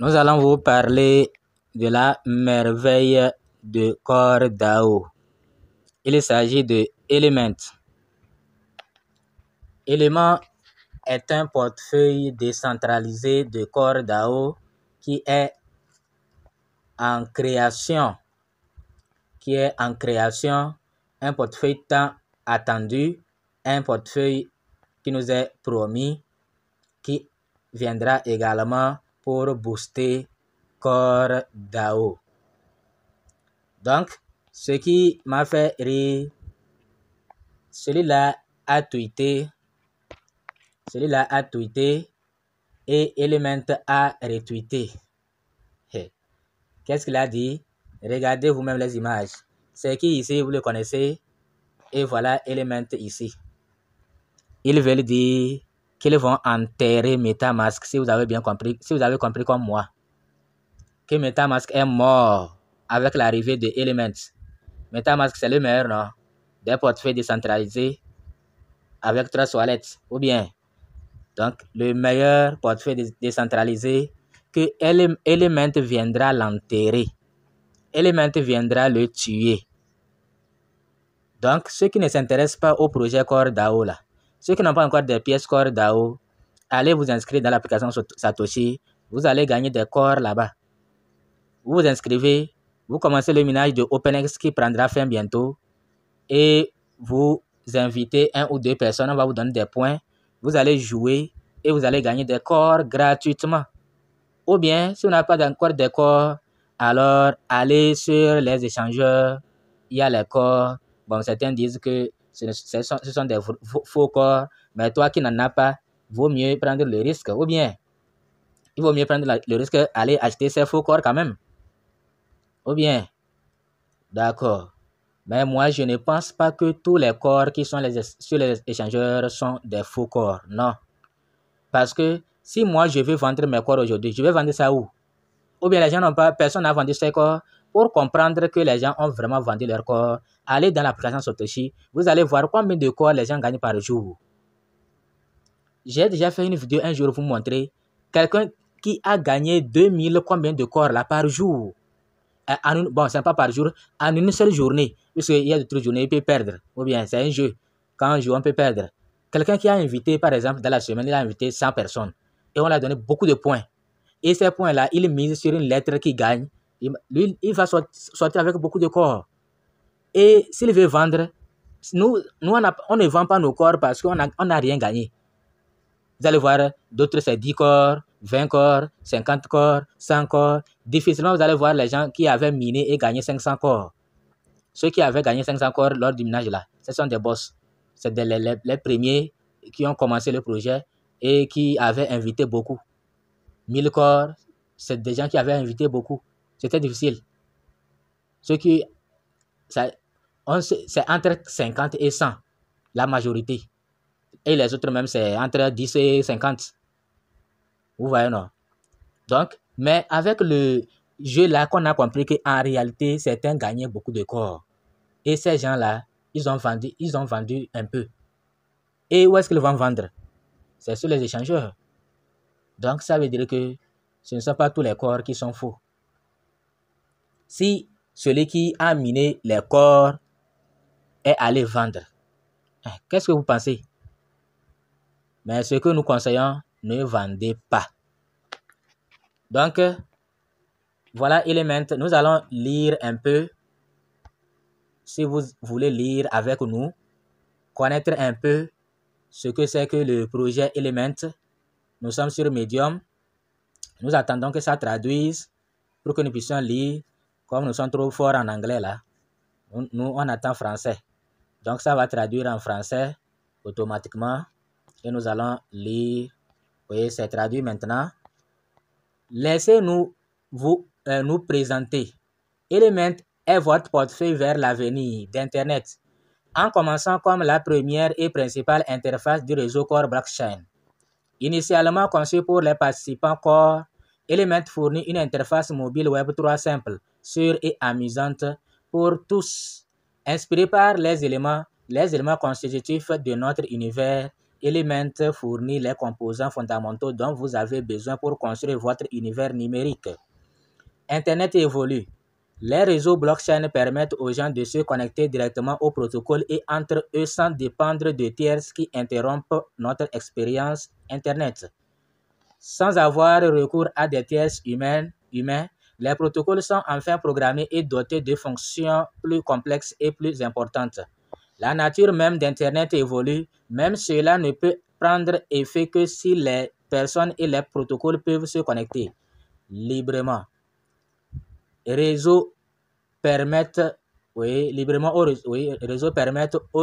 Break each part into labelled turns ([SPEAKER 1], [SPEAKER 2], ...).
[SPEAKER 1] Nous allons vous parler de la merveille de Core DAO. Il s'agit de Element. Element est un portefeuille décentralisé de Core DAO qui est en création. Un portefeuille tant attendu, un portefeuille qui nous est promis, qui viendra également pour booster Core DAO. Donc, ce qui m'a fait rire, celui-là a tweeté et Element a retweeté. Qu'est-ce qu'il a dit? Regardez vous-même les images. C'est qui ici, vous le connaissez? Et voilà Element ici. Ils veulent dire qu'ils vont enterrer MetaMask, si vous avez bien compris, si vous avez compris comme moi, que MetaMask est mort avec l'arrivée de Element. MetaMask, c'est le meilleur, non? Des portefeuilles décentralisés avec Trust Wallet, ou bien, donc, le meilleur portefeuille décentralisé que Element viendra l'enterrer. Element viendra le tuer. Donc, ceux qui ne s'intéressent pas au projet Core DAO, là, ceux qui n'ont pas encore des pièces Core DAO, allez vous inscrire dans l'application Satoshi. Vous allez gagner des corps là-bas. Vous vous inscrivez, vous commencez le minage de OpenX qui prendra fin bientôt et vous invitez 1 ou 2 personnes, on va vous donner des points. Vous allez jouer et vous allez gagner des corps gratuitement. Ou bien, si vous n'avez pas encore des corps, alors allez sur les échangeurs, il y a les corps. Bon, certains disent que ce sont des faux corps, mais toi qui n'en as pas, vaut mieux prendre le risque. Ou bien, il vaut mieux prendre le risque d'aller acheter ces faux corps quand même. Ou bien, d'accord. Mais moi, je ne pense pas que tous les corps qui sont sur les échangeurs sont des faux corps. Non. Parce que si moi, je veux vendre mes corps aujourd'hui, je vais vendre ça où? Ou bien les gens n'ont pas, personne n'a vendu ses corps. Pour comprendre que les gens ont vraiment vendu leur corps, allez dans l'application Satoshi, vous allez voir combien de corps les gens gagnent par jour. J'ai déjà fait une vidéo un jour pour vous montrer quelqu'un qui a gagné 2000 combien de corps là par jour. Bon, c'est pas par jour, en une seule journée. Puisqu'il y a d'autres journées, il peut perdre. Ou bien, c'est un jeu. Quand on joue, on peut perdre. Quelqu'un qui a invité, par exemple, dans la semaine, il a invité 100 personnes. Et on lui a donné beaucoup de points. Et ces points-là, il mise sur une lettre qui gagne. Lui, il va sortir avec beaucoup de corps. Et s'il veut vendre, nous on ne vend pas nos corps parce qu'on n'a rien gagné. Vous allez voir, d'autres c'est 10 corps, 20 corps, 50 corps, 100 corps. Difficilement, vous allez voir les gens qui avaient miné et gagné 500 corps. Ceux qui avaient gagné 500 corps lors du minage là, ce sont des boss. C'est les premiers qui ont commencé le projet et qui avaient invité beaucoup. 1000 corps, c'est des gens qui avaient invité beaucoup. C'était difficile. Ceux qui... c'est entre 50 et 100, la majorité. Et les autres même, c'est entre 10 et 50. Vous voyez, non? Donc, mais avec le jeu là, qu'on a compris qu'en réalité, certains gagnaient beaucoup de corps. Et ces gens-là, ils ont vendu un peu. Et où est-ce qu'ils vont vendre? C'est sur les échangeurs. Donc, ça veut dire que ce ne sont pas tous les corps qui sont faux. Si celui qui a miné les corps est allé vendre, qu'est-ce que vous pensez? Mais ce que nous conseillons, ne vendez pas. Donc, voilà Element. Nous allons lire un peu. Si vous voulez lire avec nous, connaître un peu ce que c'est que le projet Element, nous sommes sur Medium. Nous attendons que ça traduise pour que nous puissions lire. Comme nous sommes trop forts en anglais là, nous on attend français. Donc ça va traduire en français automatiquement et nous allons lire. Vous voyez, c'est traduit maintenant. Laissez-nous nous présenter. Element est votre portefeuille vers l'avenir d'Internet, en commençant comme la première et principale interface du réseau Core Blockchain. Initialement conçu pour les participants Core, Element fournit une interface mobile Web3 simple, sûre et amusante pour tous, inspirée par les éléments constitutifs de notre univers Element fournit les composants fondamentaux dont vous avez besoin pour construire votre univers numérique. Internet évolue. Les réseaux blockchain permettent aux gens de se connecter directement au protocole et entre eux sans dépendre de tiers qui interrompent notre expérience Internet. Sans avoir recours à des tiers humains, les protocoles sont enfin programmés et dotés de fonctions plus complexes et plus importantes. La nature même d'Internet évolue, même cela ne peut prendre effet que si les personnes et les protocoles peuvent se connecter librement. Réseaux permettent aux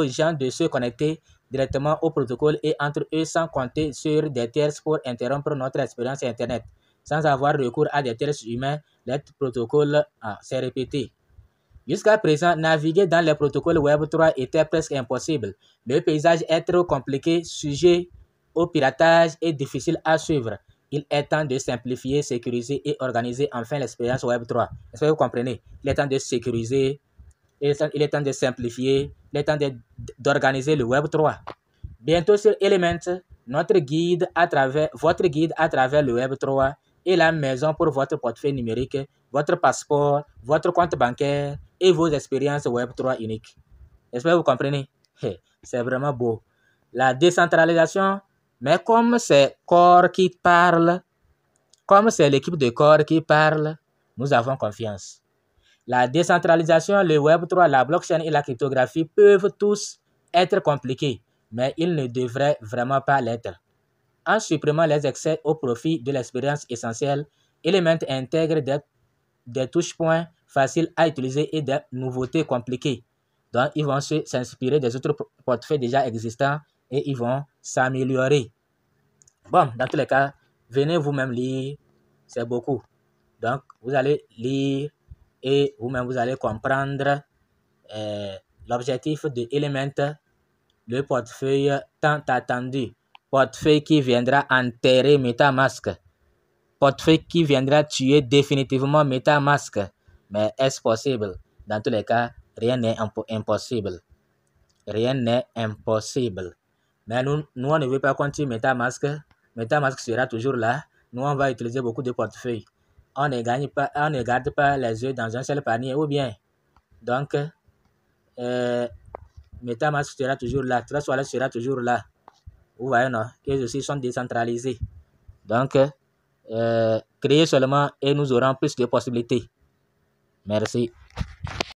[SPEAKER 1] gens de se connecter directement au protocole et entre eux sans compter sur des tiers pour interrompre notre expérience Internet. Sans avoir recours à des tiers humains, les protocoles s'est répété. Jusqu'à présent, naviguer dans les protocoles Web3 était presque impossible. Le paysage est trop compliqué, sujet au piratage et difficile à suivre. Il est temps de simplifier, sécuriser et organiser enfin l'expérience Web3. Est-ce que vous comprenez? Il est temps de sécuriser, il est temps de simplifier, il est temps d'organiser le Web3. Bientôt sur Element, votre guide à travers le Web3 et la maison pour votre portefeuille numérique, votre passeport, votre compte bancaire et vos expériences Web3 uniques. J'espère que vous comprenez. C'est vraiment beau. La décentralisation, mais comme c'est Core qui parle, comme c'est l'équipe de Core qui parle, nous avons confiance. La décentralisation, le Web3, la blockchain et la cryptographie peuvent tous être compliqués, mais ils ne devraient vraiment pas l'être. En supprimant les excès au profit de l'expérience essentielle, Element intègre des touche-points faciles à utiliser et des nouveautés compliquées. Donc, ils vont s'inspirer des autres portefeuilles déjà existants et ils vont s'améliorer. Bon, dans tous les cas, venez vous-même lire, c'est beaucoup. Donc, vous allez lire et vous-même, vous allez comprendre l'objectif de Element, le portefeuille tant attendu. Portefeuille qui viendra enterrer MetaMask. Portefeuille qui viendra tuer définitivement MetaMask. Mais est-ce possible? Dans tous les cas, rien n'est impossible. Rien n'est impossible. Mais nous, on ne veut pas continuer MetaMask. MetaMask sera toujours là. Nous, on va utiliser beaucoup de portefeuilles. On ne garde pas les œufs dans un seul panier, ou bien. Donc, MetaMask sera toujours là. Trust Wallet sera toujours là. Vous voyez, non? Eux aussi sont décentralisés. Donc, créez seulement et nous aurons plus de possibilités. Merci.